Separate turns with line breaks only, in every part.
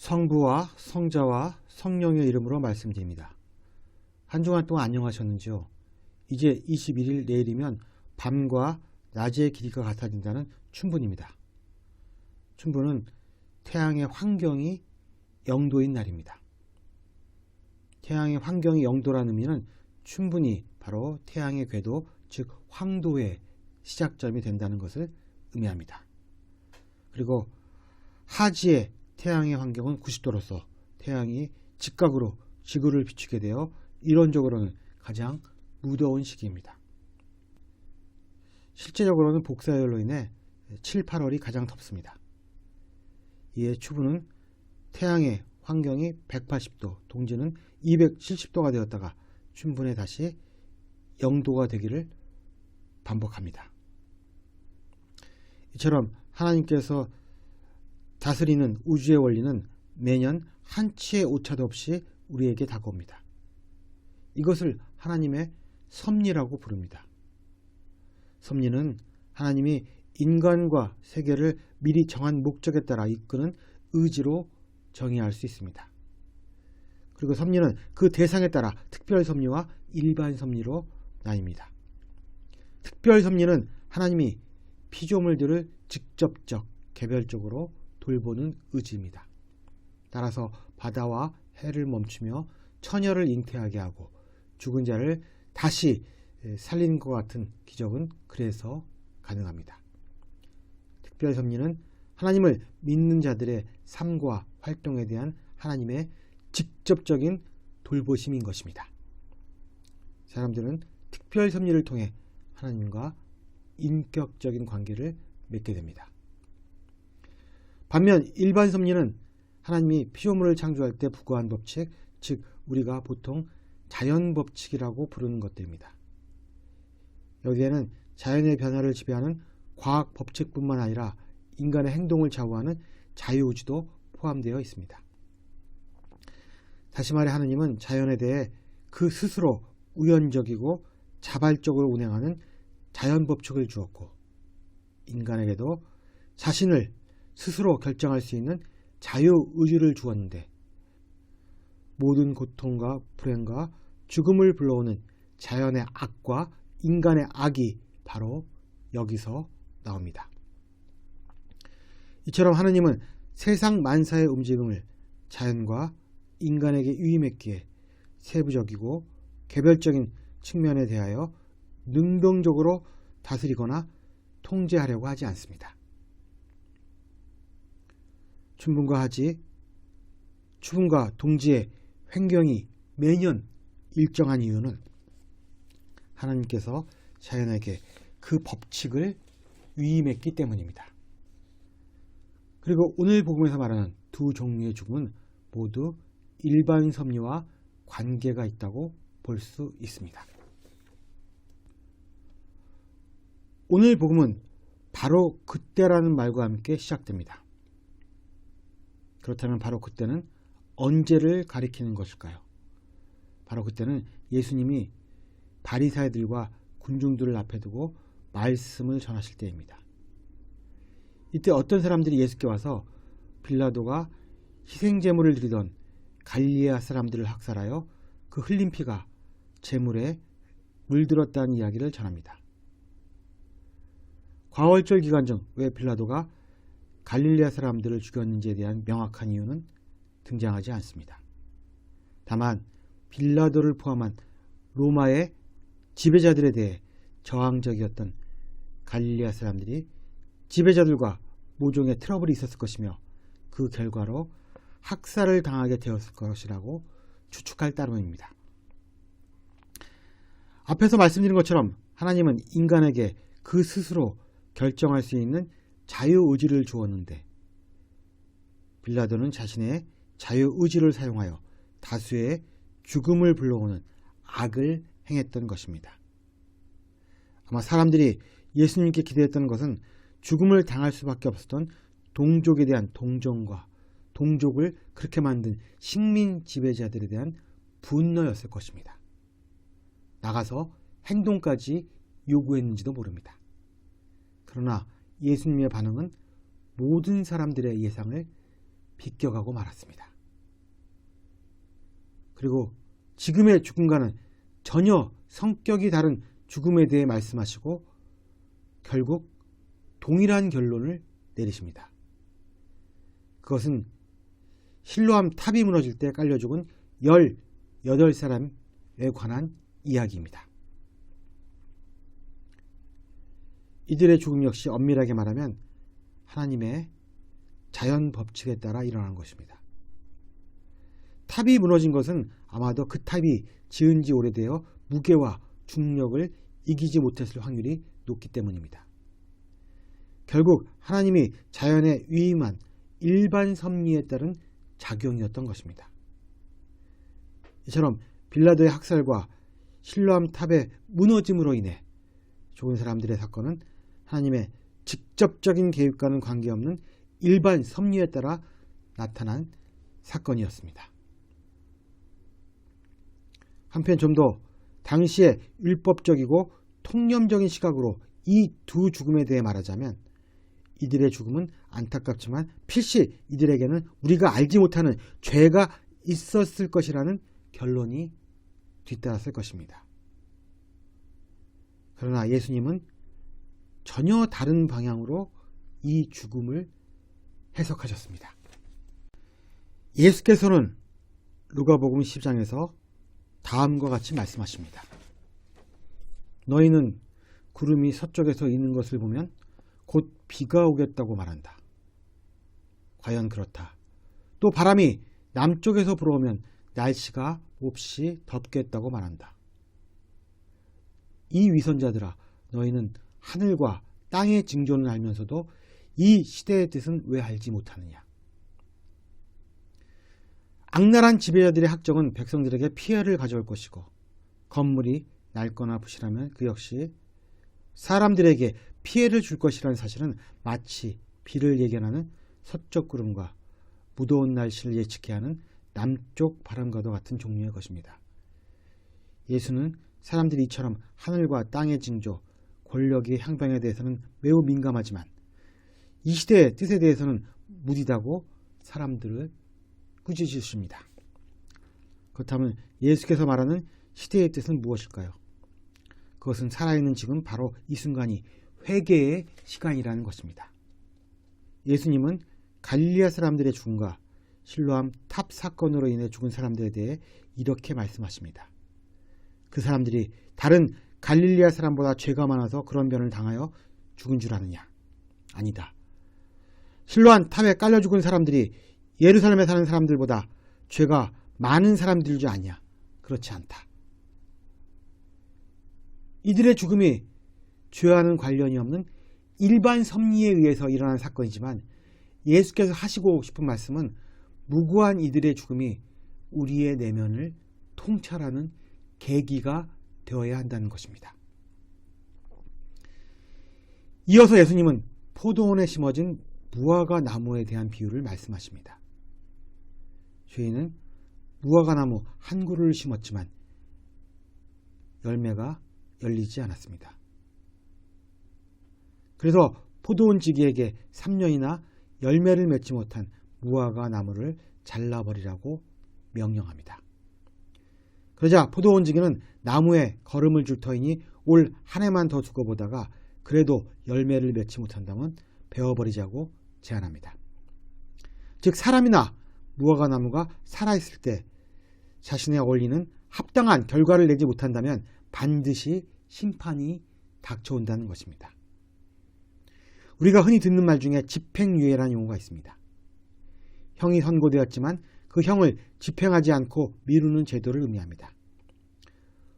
성부와 성자와 성령의 이름으로 말씀드립니다. 한 주간 동안 안녕하셨는지요? 이제 21일 내일이면 밤과 낮의 길이가 같아진다는 춘분입니다. 춘분은 태양의 환경이 영도인 날입니다. 태양의 환경이 영도라는 의미는 춘분이 바로 태양의 궤도, 즉 황도의 시작점이 된다는 것을 의미합니다. 그리고 하지의 태양의 환경은 90도로서 태양이 직각으로 지구를 비추게 되어 이론적으로는 가장 무더운 시기입니다. 실제적으로는 복사열로 인해 7, 8월이 가장 덥습니다. 이에 추부는 태양의 환경이 180도, 동지는 270도가 되었다가 춘분에 다시 0도가 되기를 반복합니다. 이처럼 하나님께서 다스리는 우주의 원리는 매년 한치의 오차도 없이 우리에게 다가옵니다. 이것을 하나님의 섭리라고 부릅니다. 섭리는 하나님이 인간과 세계를 미리 정한 목적에 따라 이끄는 의지로 정의할 수 있습니다. 그리고 섭리는 그 대상에 따라 특별 섭리와 일반 섭리로 나뉩니다. 특별 섭리는 하나님이 피조물들을 직접적, 개별적으로 돌보는 의지입니다. 따라서 바다와 해를 멈추며 처녀를 잉태하게 하고 죽은 자를 다시 살린 것 같은 기적은 그래서 가능합니다. 특별 섭리는 하나님을 믿는 자들의 삶과 활동에 대한 하나님의 직접적인 돌보심인 것입니다. 사람들은 특별 섭리를 통해 하나님과 인격적인 관계를 맺게 됩니다. 반면 일반 섭리는 하나님이 피조물을 창조할 때 부과한 법칙, 즉 우리가 보통 자연 법칙이라고 부르는 것들입니다. 여기에는 자연의 변화를 지배하는 과학 법칙뿐만 아니라 인간의 행동을 좌우하는 자유의지도 포함되어 있습니다. 다시 말해 하나님은 자연에 대해 그 스스로 우연적이고 자발적으로 운행하는 자연 법칙을 주었고 인간에게도 자신을 스스로 결정할 수 있는 자유의지를 주었는데 모든 고통과 불행과 죽음을 불러오는 자연의 악과 인간의 악이 바로 여기서 나옵니다. 이처럼 하나님은 세상 만사의 움직임을 자연과 인간에게 위임했기에 세부적이고 개별적인 측면에 대하여 능동적으로 다스리거나 통제하려고 하지 않습니다. 춘분과 하지, 추분과 동지의 횡경이 매년 일정한 이유는 하나님께서 자연에게 그 법칙을 위임했기 때문입니다. 그리고 오늘 복음에서 말하는 두 종류의 죽음은 모두 일반 섭리와 관계가 있다고 볼 수 있습니다. 오늘 복음은 바로 그때라는 말과 함께 시작됩니다. 그렇다면 바로 그때는 언제를 가리키는 것일까요? 바로 그때는 예수님이 바리사이들과 군중들을 앞에 두고 말씀을 전하실 때입니다. 이때 어떤 사람들이 예수께 와서 빌라도가 희생제물을 드리던 갈릴레아 사람들을 학살하여 그 흘린 피가 제물에 물들었다는 이야기를 전합니다. 과월절 기간 중 왜 빌라도가 갈릴레아 사람들을 죽였는지에 대한 명확한 이유는 등장하지 않습니다. 다만 빌라도를 포함한 로마의 지배자들에 대해 저항적이었던 갈릴레아 사람들이 지배자들과 모종의 트러블이 있었을 것이며 그 결과로 학살을 당하게 되었을 것이라고 추측할 따름입니다. 앞에서 말씀드린 것처럼 하나님은 인간에게 그 스스로 결정할 수 있는 자유의지를 주었는데 빌라도는 자신의 자유의지를 사용하여 다수의 죽음을 불러오는 악을 행했던 것입니다. 아마 사람들이 예수님께 기대했던 것은 죽음을 당할 수밖에 없었던 동족에 대한 동정과 동족을 그렇게 만든 식민 지배자들에 대한 분노였을 것입니다. 나가서 행동까지 요구했는지도 모릅니다. 그러나 예수님의 반응은 모든 사람들의 예상을 비껴가고 말았습니다. 그리고 지금의 죽음과는 전혀 성격이 다른 죽음에 대해 말씀하시고 결국 동일한 결론을 내리십니다. 그것은 실로암 탑이 무너질 때 깔려 죽은 18사람에 관한 이야기입니다. 이들의 죽음 역시 엄밀하게 말하면 하나님의 자연 법칙에 따라 일어난 것입니다. 탑이 무너진 것은 아마도 그 탑이 지은 지 오래되어 무게와 중력을 이기지 못했을 확률이 높기 때문입니다. 결국 하나님이 자연에 위임한 일반 섭리에 따른 작용이었던 것입니다. 이처럼 빌라도의 학살과 실로암 탑의 무너짐으로 인해 죽은 사람들의 사건은 하나님의 직접적인 계획과는 관계없는 일반 섭리에 따라 나타난 사건이었습니다. 한편 좀 더 당시의 율법적이고 통념적인 시각으로 이 두 죽음에 대해 말하자면 이들의 죽음은 안타깝지만 필시 이들에게는 우리가 알지 못하는 죄가 있었을 것이라는 결론이 뒤따랐을 것입니다. 그러나 예수님은 전혀 다른 방향으로 이 죽음을 해석하셨습니다. 예수께서는 누가복음 10장에서 다음과 같이 말씀하십니다. 너희는 구름이 서쪽에서 있는 것을 보면 곧 비가 오겠다고 말한다. 과연 그렇다. 또 바람이 남쪽에서 불어오면 날씨가 몹시 덥겠다고 말한다. 이 위선자들아, 너희는 하늘과 땅의 징조는 알면서도 이 시대의 뜻은 왜 알지 못하느냐. 악랄한 지배자들의 학정은 백성들에게 피해를 가져올 것이고 건물이 낡거나 부실하면 그 역시 사람들에게 피해를 줄 것이라는 사실은 마치 비를 예견하는 서쪽 구름과 무더운 날씨를 예측해 하는 남쪽 바람과도 같은 종류의 것입니다. 예수는 사람들이 이처럼 하늘과 땅의 징조, 권력의 향방에 대해서는 매우 민감하지만 이 시대의 뜻에 대해서는 무디다고 사람들을 꾸짖으십니다. 그렇다면 예수께서 말하는 시대의 뜻은 무엇일까요? 그것은 살아있는 지금 바로 이 순간이 회개의 시간이라는 것입니다. 예수님은 갈릴리아 사람들의 죽음과 실로암 탑 사건으로 인해 죽은 사람들에 대해 이렇게 말씀하십니다. 그 사람들이 다른 갈릴리아 사람보다 죄가 많아서 그런 변을 당하여 죽은 줄 아느냐? 아니다. 실로암 탑에 깔려 죽은 사람들이 예루살렘에 사는 사람들보다 죄가 많은 사람들인 줄 아냐? 그렇지 않다. 이들의 죽음이 죄와는 관련이 없는 일반 섭리에 의해서 일어난 사건이지만 예수께서 하시고 싶은 말씀은 무고한 이들의 죽음이 우리의 내면을 통찰하는 계기가 되어야 한다는 것입니다. 이어서 예수님은 포도원에 심어진 무화과 나무에 대한 비유를 말씀하십니다. 죄인은 무화과 나무 한 그루를 심었지만 열매가 열리지 않았습니다. 그래서 포도원지기에게 3년이나 열매를 맺지 못한 무화과 나무를 잘라버리라고 명령합니다. 그러자 포도원지기는 나무에 거름을 줄 터이니 올 한 해만 더 두고 보다가 그래도 열매를 맺지 못한다면 베어버리자고 제안합니다. 즉 사람이나 무화과 나무가 살아있을 때 자신에 어울리는 합당한 결과를 내지 못한다면 반드시 심판이 닥쳐온다는 것입니다. 우리가 흔히 듣는 말 중에 집행유예라는 용어가 있습니다. 형이 선고되었지만 그 형을 집행하지 않고 미루는 제도를 의미합니다.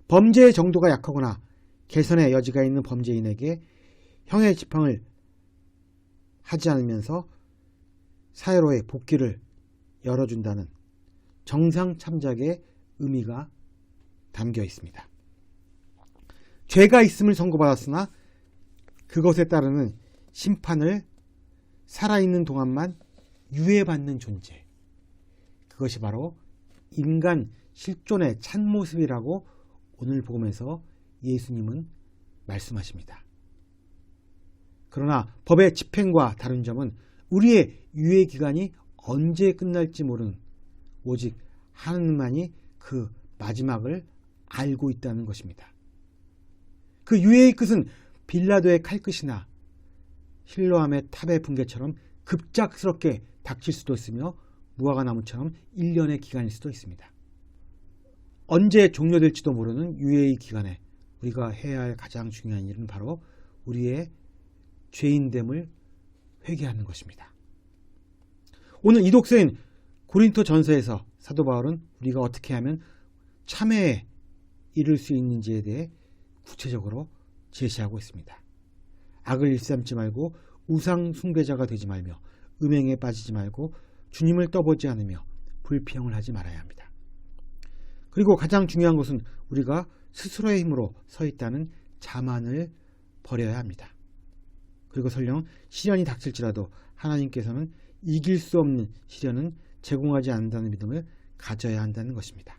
범죄의 정도가 약하거나 개선의 여지가 있는 범죄인에게 형의 집행을 하지 않으면서 사회로의 복귀를 열어준다는 정상 참작의 의미가 담겨 있습니다. 죄가 있음을 선고받았으나 그것에 따르는 심판을 살아있는 동안만 유예받는 존재, 그것이 바로 인간 실존의 참모습이라고 오늘 복음에서 예수님은 말씀하십니다. 그러나 법의 집행과 다른 점은 우리의 유예 기간이 언제 끝날지 모르는 오직 하나님만이 그 마지막을 알고 있다는 것입니다. 그 유해의 끝은 빌라도의 칼끝이나 실로암의 탑의 붕괴처럼 급작스럽게 닥칠 수도 있으며 무화과나무처럼 1년의 기간일 수도 있습니다. 언제 종료될지도 모르는 유해의 기간에 우리가 해야 할 가장 중요한 일은 바로 우리의 죄인됨을 회개하는 것입니다. 오늘 이 독서인 고린토 전서에서 사도 바울은 우리가 어떻게 하면 참회에 이를 수 있는지에 대해 구체적으로 제시하고 있습니다. 악을 일삼지 말고 우상 숭배자가 되지 말며 음행에 빠지지 말고 주님을 떠보지 않으며 불평을 하지 말아야 합니다. 그리고 가장 중요한 것은 우리가 스스로의 힘으로 서 있다는 자만을 버려야 합니다. 그리고 설령 시련이 닥칠지라도 하나님께서는 이길 수 없는 시련은 제공하지 않는다는 믿음을 가져야 한다는 것입니다.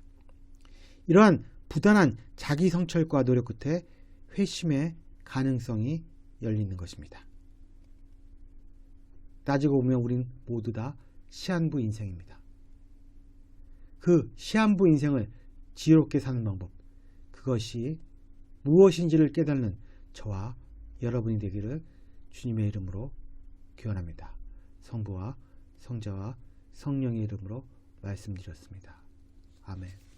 이러한 부단한 자기 성찰과 노력 끝에 회심의 가능성이 열리는 것입니다. 따지고 보면 우린 모두 다 시한부 인생입니다. 그 시한부 인생을 지혜롭게 사는 방법, 그것이 무엇인지를 깨닫는 저와 여러분이 되기를 주님의 이름으로 기원합니다. 성부와 성자와 성령의 이름으로 말씀드렸습니다. 아멘.